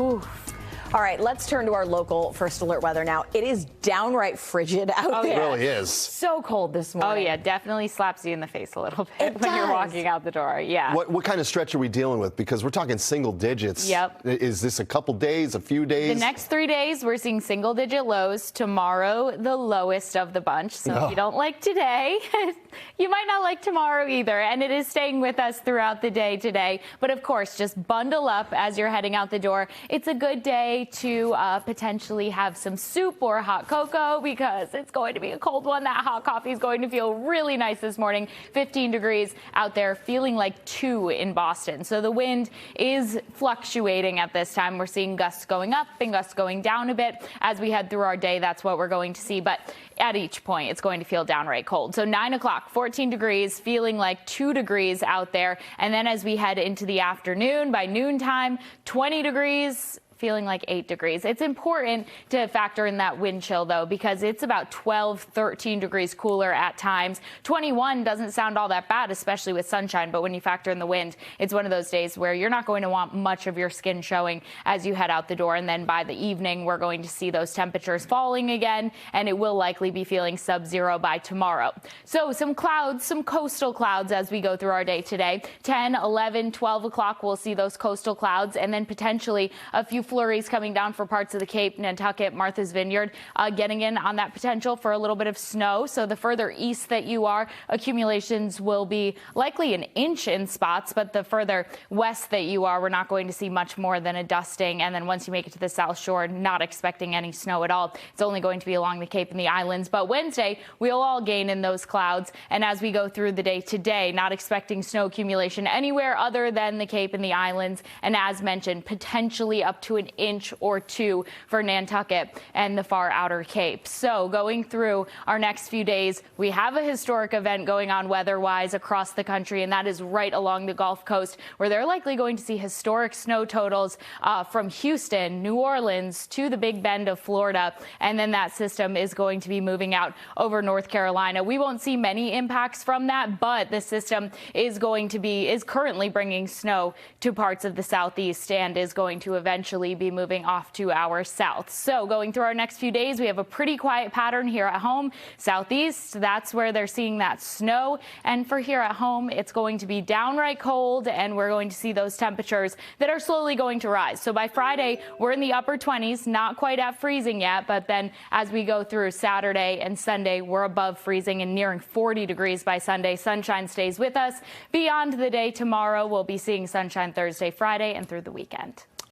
Whew. All right, let's turn to our local first alert weather now. It is downright frigid out there. It really is. So cold this morning. Oh, yeah, definitely slaps you in the face a little bit when you're walking out the door. Yeah. What kind of stretch are we dealing with? Because we're talking single digits. Yep. Is this a couple days, a few days? The next 3 days, we're seeing single-digit lows. Tomorrow, the lowest of the bunch. So if you don't like today, you might not like tomorrow either. And it is staying with us throughout the day today. But of course, just bundle up as you're heading out the door. It's a good day to potentially have some soup or hot cocoa because it's going to be a cold one. That hot coffee is going to feel really nice this morning. 15 degrees out there, feeling like 2 in Boston. So the wind is fluctuating at this time. We're seeing gusts going up and gusts going down a bit. As we head through our day, that's what we're going to see. But at each point, it's going to feel downright cold. So 9 o'clock, 14 degrees, feeling like 2 degrees out there. And then as we head into the afternoon, by noontime, 20 degrees, feeling like 8 degrees. It's important to factor in that wind chill, though, because it's about 12, 13 degrees cooler at times. 21 doesn't sound all that bad, especially with sunshine, but when you factor in the wind, it's one of those days where you're not going to want much of your skin showing as you head out the door. And then by the evening, we're going to see those temperatures falling again, and it will likely be feeling sub-zero by tomorrow. So some clouds, some coastal clouds as we go through our day today. 10, 11, 12 o'clock, we'll see those coastal clouds, and then potentially a few flurries coming down for parts of the Cape, Nantucket, Martha's Vineyard, getting in on that potential for a little bit of snow. So the further east that you are, accumulations will be likely an inch in spots, but the further west that you are, we're not going to see much more than a dusting. And then once you make it to the South Shore, not expecting any snow at all. It's only going to be along the Cape and the islands. But Wednesday, we'll all gain in those clouds. And as we go through the day today, not expecting snow accumulation anywhere other than the Cape and the islands. And as mentioned, potentially up to an inch or 2 for Nantucket and the far outer Cape. So going through our next few days, we have a historic event going on weather-wise across the country, and that is right along the Gulf Coast, where they're likely going to see historic snow totals from Houston, New Orleans to the Big Bend of Florida, and then that system is going to be moving out over North Carolina. We won't see many impacts from that, but the system is currently bringing snow to parts of the southeast and is going to eventually be moving off to our south. So going through our next few days, we have a pretty quiet pattern here at home. Southeast, that's where they're seeing that snow. And for here at home, it's going to be downright cold, and we're going to see those temperatures that are slowly going to rise. So by Friday, we're in the upper 20s, not quite at freezing yet, but then as we go through Saturday and Sunday, we're above freezing and nearing 40 degrees by Sunday. Sunshine stays with us. Beyond the day tomorrow, we'll be seeing sunshine Thursday, Friday, and through the weekend.